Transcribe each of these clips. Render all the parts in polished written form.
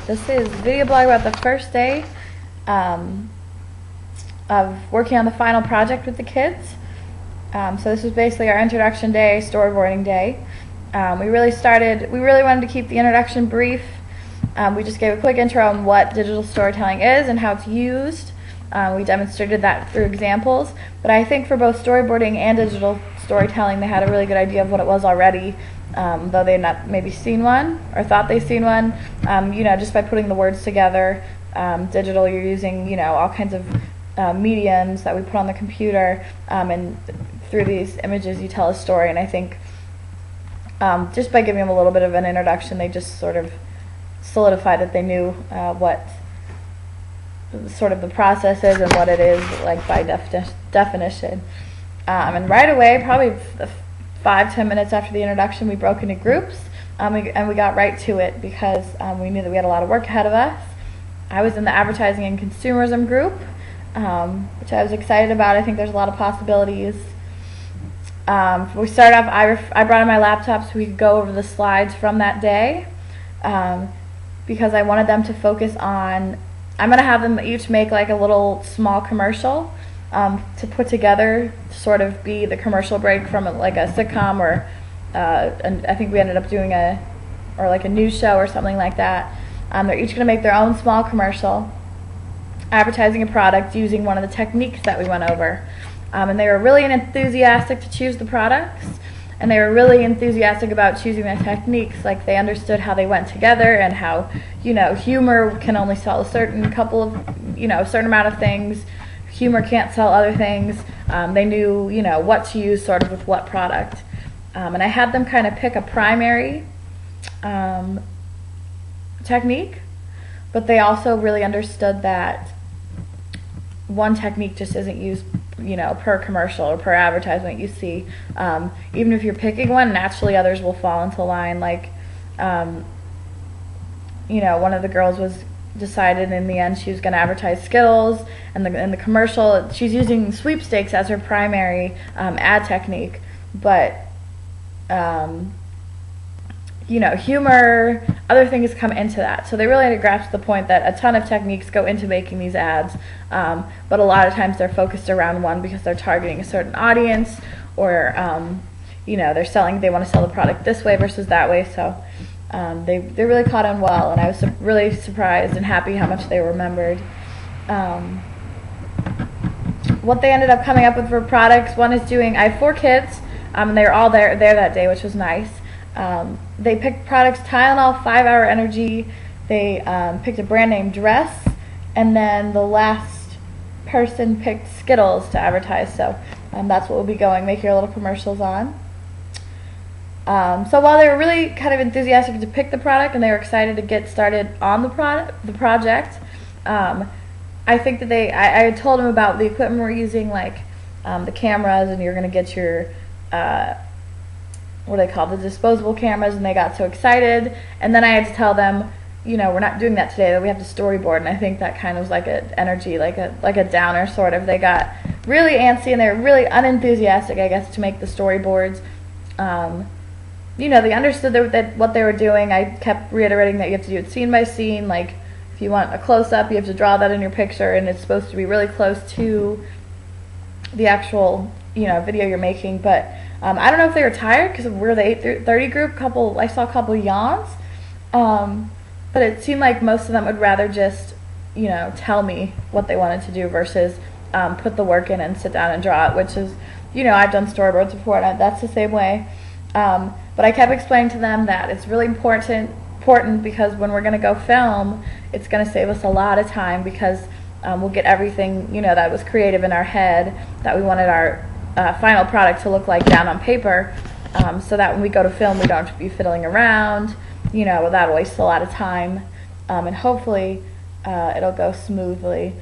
This is a video blog about the first day of working on the final project with the kids. So this was basically our introduction day, storyboarding day. We really wanted to keep the introduction brief. We just gave a quick intro on what digital storytelling is and how it's used. We demonstrated that through examples, but I think for both storyboarding and digital storytelling they had a really good idea of what it was already, though they had not maybe seen one or thought they'd seen one. Just by putting the words together. Digital, you're using all kinds of mediums that we put on the computer, and through these images you tell a story. And I think just by giving them a little bit of an introduction, they just sort of solidified that they knew what sort of the process is and what it is like by definition. And right away, probably 5-10 minutes after the introduction, we broke into groups, and we got right to it because we knew that we had a lot of work ahead of us. I was in the advertising and consumerism group, which I was excited about. I think there's a lot of possibilities. We started off, I brought in my laptop so we could go over the slides from that day, because I wanted them to focus on, I'm going to have them each make like a little small commercial to put together to sort of be the commercial break from like a sitcom, or and I think we ended up doing like a news show or something like that. They're each going to make their own small commercial advertising a product using one of the techniques that we went over. And they were really enthusiastic to choose the products, and they were really enthusiastic about choosing the techniques. Like, they understood how they went together and how, humor can only sell a certain amount of things. Humor can't sell other things. They knew, what to use sort of with what product. And I had them kind of pick a primary technique, but they also really understood that one technique just isn't used per commercial or per advertisement you see. Even if you're picking one, naturally others will fall into line. Like, one of the girls was decided in the end she was going to advertise Skittles, and in the commercial she's using sweepstakes as her primary ad technique. But humor, other things come into that. So they really had to grasp the point that a ton of techniques go into making these ads, but a lot of times they're focused around one because they're targeting a certain audience, or they want to sell the product this way versus that way. So they really caught on well, and I was really surprised and happy how much they remembered. What they ended up coming up with for products, I have 4 kids, and they were all there that day, which was nice. They picked products: Tylenol, 5 Hour Energy. They picked a brand name dress, and then the last person picked Skittles to advertise. So that's what we'll be making our little commercials on. So while they were really kind of enthusiastic to pick the product and they were excited to get started on the project, I think that I had told them about the equipment we're using, like the cameras, and you're going to get your what do they call the disposable cameras, and they got so excited. And then I had to tell them, we're not doing that today, that we have to storyboard. And I think that kind of was like an energy, like a downer sort of. They got really antsy and they were really unenthusiastic, I guess, to make the storyboards. They understood that what they were doing. I kept reiterating that you have to do it scene by scene. Like, if you want a close-up, you have to draw that in your picture, and it's supposed to be really close to the actual video you're making. But I don't know if they were tired, because we're the 8:30 group. I saw a couple yawns, but it seemed like most of them would rather just tell me what they wanted to do versus put the work in and sit down and draw it, which is, I've done storyboards before, and that's the same way. But I kept explaining to them that it's really important because when we're going to go film, it's going to save us a lot of time, because we'll get everything that was creative in our head that we wanted our final product to look like down on paper, so that when we go to film we don't have to be fiddling around, that'll waste a lot of time, and hopefully it'll go smoothly.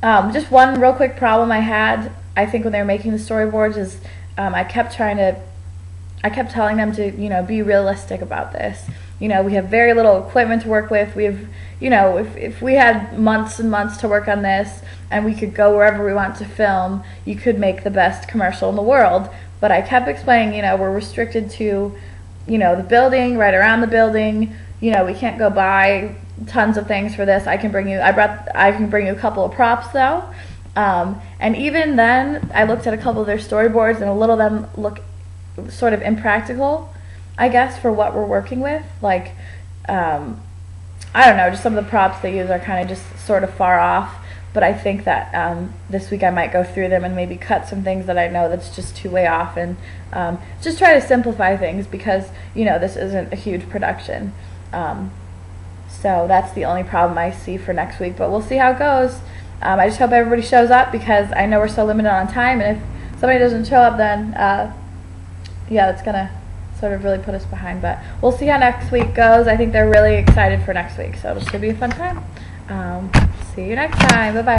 Just one real quick problem I had, I think, when they were making the storyboards is I kept telling them to be realistic about this. We have very little equipment to work with. We have, if we had months and months to work on this and we could go wherever we want to film, you could make the best commercial in the world. But I kept explaining, we're restricted to the building, right around the building. We can't go buy tons of things for this. I can bring you a couple of props though. And even then, I looked at a couple of their storyboards, and a little of them look sort of impractical, I guess, for what we're working with. Like, I don't know, just some of the props they use are kind of just sort of far off. But I think that this week I might go through them and maybe cut some things that I know that's just too way off, and just try to simplify things, because this isn't a huge production. So that's the only problem I see for next week, but we'll see how it goes. I just hope everybody shows up, because I know we're so limited on time, and if somebody doesn't show up, then yeah, that's gonna sort of really put us behind. But we'll see how next week goes. I think they're really excited for next week, so it should be a fun time. See you next time. Bye bye.